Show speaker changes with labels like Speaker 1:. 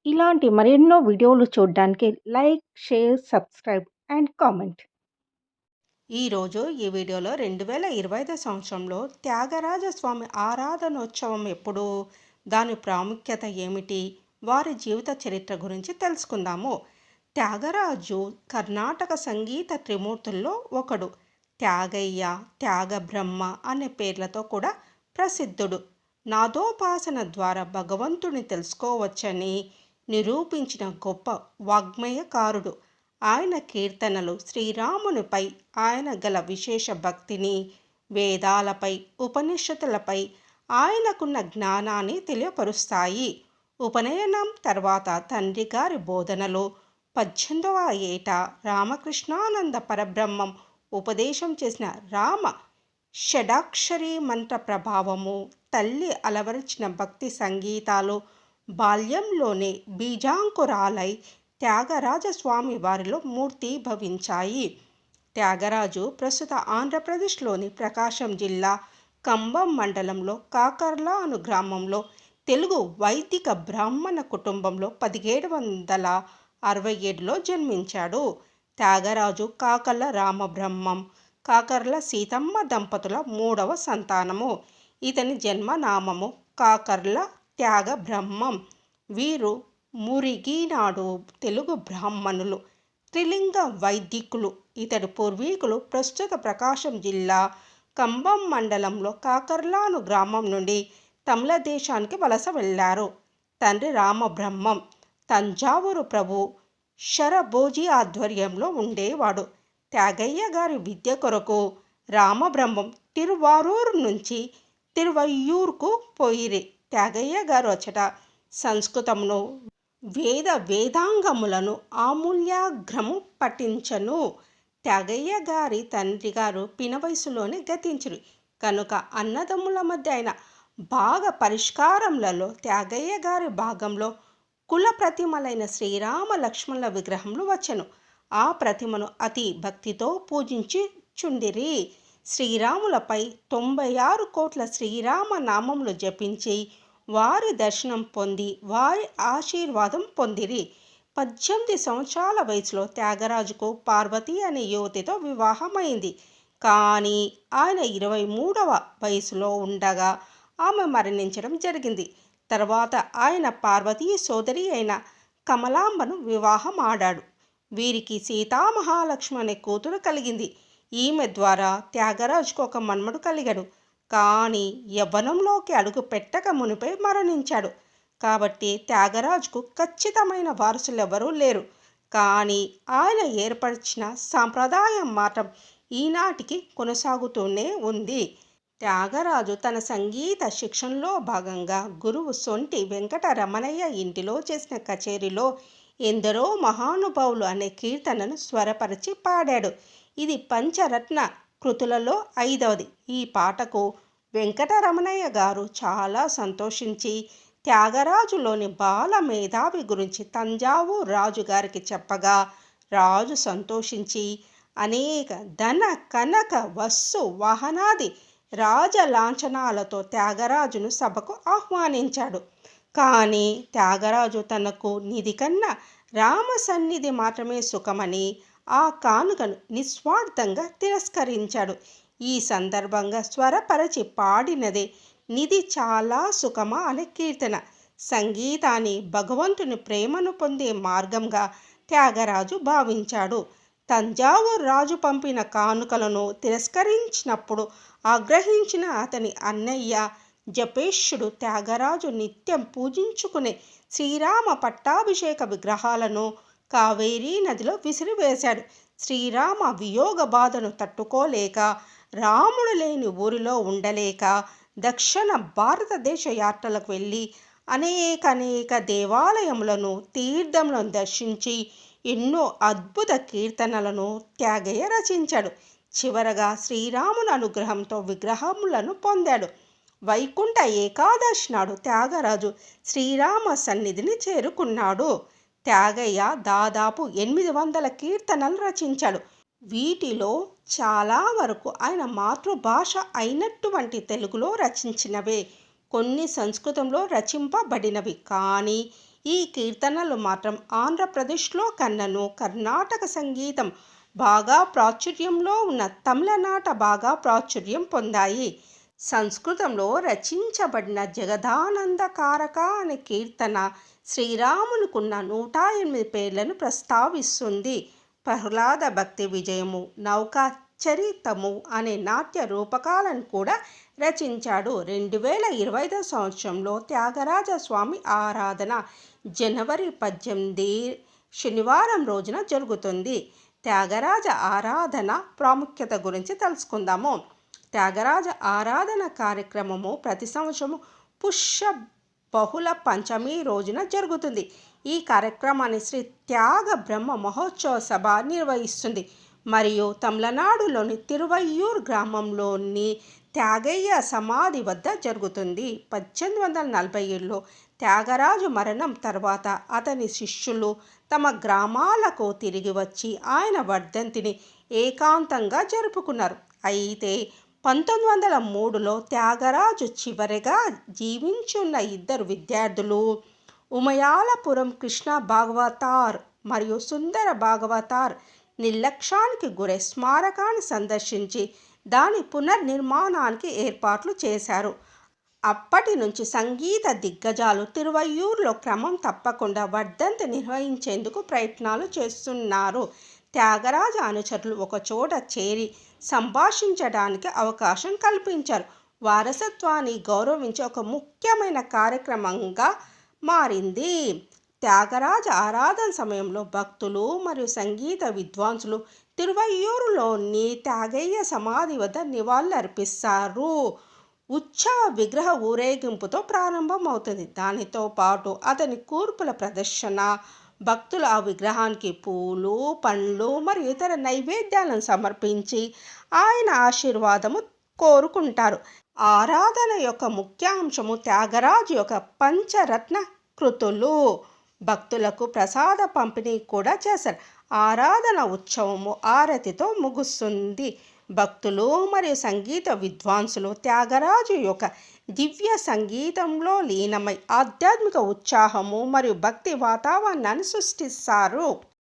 Speaker 1: ఇలాంటి మరెన్నో వీడియోలు చూడడానికి like, share, subscribe and comment.
Speaker 2: ఈరోజు ఈ వీడియోలో 2025 సంవత్సరంలో త్యాగరాజ స్వామి ఆరాధనోత్సవం ఎప్పుడు, దాని ప్రాముఖ్యత ఏమిటి, వారి జీవిత చరిత్ర గురించి తెలుసుకుందాము. త్యాగరాజు కర్ణాటక సంగీత త్రిమూర్తుల్లో ఒకడు. త్యాగయ్య, త్యాగబ్రహ్మ అనే పేర్లతో కూడా ప్రసిద్ధుడు. నాదోపాసన ద్వారా భగవంతుని తెలుసుకోవచ్చని నిరూపించిన గొప్ప వాగ్మయకారుడు. ఆయన కీర్తనలు శ్రీరామునిపై ఆయన గల విశేష భక్తిని, వేదాలపై, ఉపనిషత్తులపై ఆయనకున్న జ్ఞానాన్ని తెలియపరుస్తాయి. ఉపనయనం తర్వాత తండ్రి గారి బోధనలు, 18వ ఏట రామకృష్ణానంద పరబ్రహ్మం ఉపదేశం చేసిన రామ షడాక్షరి మంత్ర ప్రభావము, తల్లి అలవరిచిన భక్తి సంగీతాలు బాల్యంలోనే బీజాంకురాలై త్యాగరాజస్వామి వారిలో మూర్తి భవించాయి. త్యాగరాజు ప్రస్తుత ఆంధ్రప్రదేశ్లోని ప్రకాశం జిల్లా కంబం మండలంలో కాకర్ల అను గ్రామంలో తెలుగు వైదిక బ్రాహ్మణ కుటుంబంలో 1767లో జన్మించాడు. త్యాగరాజు కాకర్ల రామబ్రహ్మం, కాకర్ల సీతమ్మ దంపతుల 3వ సంతానము. ఇతని జన్మనామము కాకర్ల త్యాగబ్రహ్మం. వీరు మురిగినాడు తెలుగు బ్రాహ్మణులు, త్రిలింగ వైదికులు. ఇతడి పూర్వీకులు ప్రస్తుత ప్రకాశం జిల్లా కంబం మండలంలో కాకర్లాను గ్రామం నుండి తమిళ దేశానికి వలస వెళ్ళారు. తండ్రి రామబ్రహ్మం తంజావూరు ప్రభు శరభోజీ ఆధ్వర్యంలో ఉండేవాడు. త్యాగయ్య గారి విద్య కొరకు రామబ్రహ్మం తిరువారూరు నుంచి తిరువయ్యూరుకు పోయిరి. త్యాగయ్య గారు అచ్చట సంస్కృతమును, వేదాంగములను ఆమూల్యాగ్రము పఠించను. త్యాగయ్య గారి తండ్రి గారు పిన వయసులోనే గతించరు కనుక అన్నదమ్ముల మధ్య అయిన భాగ పరిష్కారములలో త్యాగయ్య గారి భాగంలో కుల ప్రతిమలైన శ్రీరామ లక్ష్మణుల విగ్రహములు వచ్చెను. ఆ ప్రతిమను అతి భక్తితో పూజించుచుండిరి. శ్రీరాములపై 96 కోట్ల శ్రీరామ నామములు జపించి వారి దర్శనం పొంది వారి ఆశీర్వాదం పొందిరి. 18 సంవత్సరాల వయసులో త్యాగరాజుకు పార్వతి అనే యువతితో వివాహమైంది. కానీ ఆయన 23వ వయసులో ఉండగా ఆమె మరణించడం జరిగింది. తర్వాత ఆయన పార్వతీ సోదరి అయిన కమలాంబను వివాహం ఆడాడు. వీరికి సీతామహాలక్ష్మి అనే కూతురు కలిగింది. ఈమె ద్వారా త్యాగరాజుకు ఒక మన్మడు కలిగాడు. కానీ యవ్వనంలోకి అడుగు పెట్టక మునిపై మరణించాడు. కాబట్టి త్యాగరాజుకు ఖచ్చితమైన వారసులెవరూ లేరు. కానీ ఆయన ఏర్పరిచిన సాంప్రదాయం మాత్రం ఈనాటికి కొనసాగుతూనే ఉంది. త్యాగరాజు తన సంగీత శిక్షణలో భాగంగా గురువు సొంటి వెంకటరమణయ్య ఇంటిలో చేసిన కచేరీలో ఎందరో మహానుభావులు అనే కీర్తనను స్వరపరిచి పాడాడు. ఇది పంచరత్న కృతులలో 5వది. ఈ పాటకు వెంకటరమణయ్య గారు చాలా సంతోషించి త్యాగరాజులోని బాల మేధావి గురించి తంజావూరు రాజు గారికి చెప్పగా రాజు సంతోషించి అనేక ధన కనక వస్సు వాహనాది రాజలాంఛనాలతో త్యాగరాజును సభకు ఆహ్వానించాడు. కానీ త్యాగరాజు తనకు నిధి కన్నా రామ సన్నిధి మాత్రమే సుఖమని ఆ కానుకను నిస్వార్థంగా తిరస్కరించాడు. ఈ సందర్భంగా స్వరపరచి పాడినదే నిధి చాలా సుఖమా అనే కీర్తన. సంగీతాన్ని భగవంతుని ప్రేమను పొందే మార్గంగా త్యాగరాజు భావించాడు. తంజావూరు రాజు పంపిన కానుకలను తిరస్కరించినప్పుడు ఆగ్రహించిన అతని అన్నయ్య జపేశుడు త్యాగరాజు నిత్యం పూజించుకునే శ్రీరామ పట్టాభిషేక విగ్రహాలను కావేరీ నదిలో విసిరివేశాడు. శ్రీరామ వియోగ బాధను తట్టుకోలేక రాముడు లేని ఊరిలో ఉండలేక దక్షిణ భారతదేశ యాత్రలకు వెళ్ళి అనేక దేవాలయములను, తీర్థములను దర్శించి ఎన్నో అద్భుత కీర్తనలను త్యాగయ్య రచించాడు. చివరగా శ్రీరాముని అనుగ్రహంతో విగ్రహములను పొందాడు. వైకుంఠ ఏకాదశి నాడు త్యాగరాజు శ్రీరామ సన్నిధిని చేరుకున్నాడు. త్యాగయ్య దాదాపు 800 కీర్తనలు రచించాడు. వీటిలో చాలా వరకు ఆయన మాతృభాష అయినటువంటి తెలుగులో రచించినవే. కొన్ని సంస్కృతంలో రచింపబడినవి. కానీ ఈ కీర్తనలు మాత్రం ఆంధ్రప్రదేశ్లో కన్నను, కర్ణాటక సంగీతం బాగా ప్రాచుర్యంలో ఉన్న తమిళనాట బాగా ప్రాచుర్యం పొందాయి. సంస్కృతంలో రచించబడిన జగదానందకారక అనే కీర్తన శ్రీరామునికున్న 108 పేర్లను ప్రస్తావిస్తుంది. ప్రహ్లాద భక్తి విజయము, నౌకా చరితము అనే నాట్య రూపకాలను కూడా రచించాడు. 2025 సంవత్సరంలో త్యాగరాజ స్వామి ఆరాధన జనవరి 18 శనివారం రోజున జరుగుతుంది. త్యాగరాజ ఆరాధన ప్రాముఖ్యత గురించి తెలుసుకుందాము. త్యాగరాజ ఆరాధన కార్యక్రమము ప్రతి సంవత్సరము పుష్య బహుళ పంచమి రోజున జరుగుతుంది. ఈ కార్యక్రమాన్ని శ్రీ త్యాగ బ్రహ్మ మహోత్సవ సభ నిర్వహిస్తుంది మరియు తమిళనాడులోని తిరువయ్యూర్ గ్రామంలోని త్యాగయ్య సమాధి వద్ద జరుగుతుంది. 1847లో త్యాగరాజు మరణం తర్వాత అతని శిష్యులు తమ గ్రామాలకు తిరిగి వచ్చి ఆయన వర్ధంతిని ఏకాంతంగా జరుపుకున్నారు. అయితే 1903లో త్యాగరాజు చివరిగా జీవించున్న ఇద్దరు విద్యార్థులు ఉమయాలపురం కృష్ణ భాగవతార్ మరియు సుందర భాగవతార్ నిర్లక్ష్యానికి గురై స్మారకాన్ని సందర్శించి దాని పునర్నిర్మాణానికి ఏర్పాట్లు చేశారు. అప్పటి నుంచి సంగీత దిగ్గజాలు తిరువయ్యూరులో క్రమం తప్పకుండా వర్ధంతి నిర్వహించేందుకు ప్రయత్నాలు చేస్తున్నారు. త్యాగరాజ అనుచరులు ఒకచోట చేరి సంభాషించడానికి అవకాశం కల్పించారు. వారసత్వాన్ని గౌరవించే ఒక ముఖ్యమైన కార్యక్రమంగా మారింది. త్యాగరాజ ఆరాధన సమయంలో భక్తులు మరియు సంగీత విద్వాంసులు తిరువయ్యూరులోని త్యాగయ్య సమాధి వద్ద నివాళులర్పిస్తారు. ఉత్సవ విగ్రహ ఊరేగింపుతో ప్రారంభమవుతుంది. దానితో పాటు అతని కూర్పుల ప్రదర్శన, భక్తులు ఆ విగ్రహానికి పూలు, పండ్లు మరియు ఇతర నైవేద్యాలను సమర్పించి ఆయన ఆశీర్వాదము కోరుకుంటారు. ఆరాధన యొక్క ముఖ్యాంశము త్యాగరాజు యొక్క పంచరత్న కృతులు. భక్తులకు ప్రసాద పంపిణీ కూడా చేశారు. ఆరాధన ఉత్సవము ఆరతితో ముగుస్తుంది. భక్తులు మరియు సంగీత విద్వాంసులు త్యాగరాజు యొక్క దివ్య సంగీతంలో లీనమై ఆధ్యాత్మిక ఉత్సాహము మరియు భక్తి వాతావరణాన్ని సృష్టిస్తారు.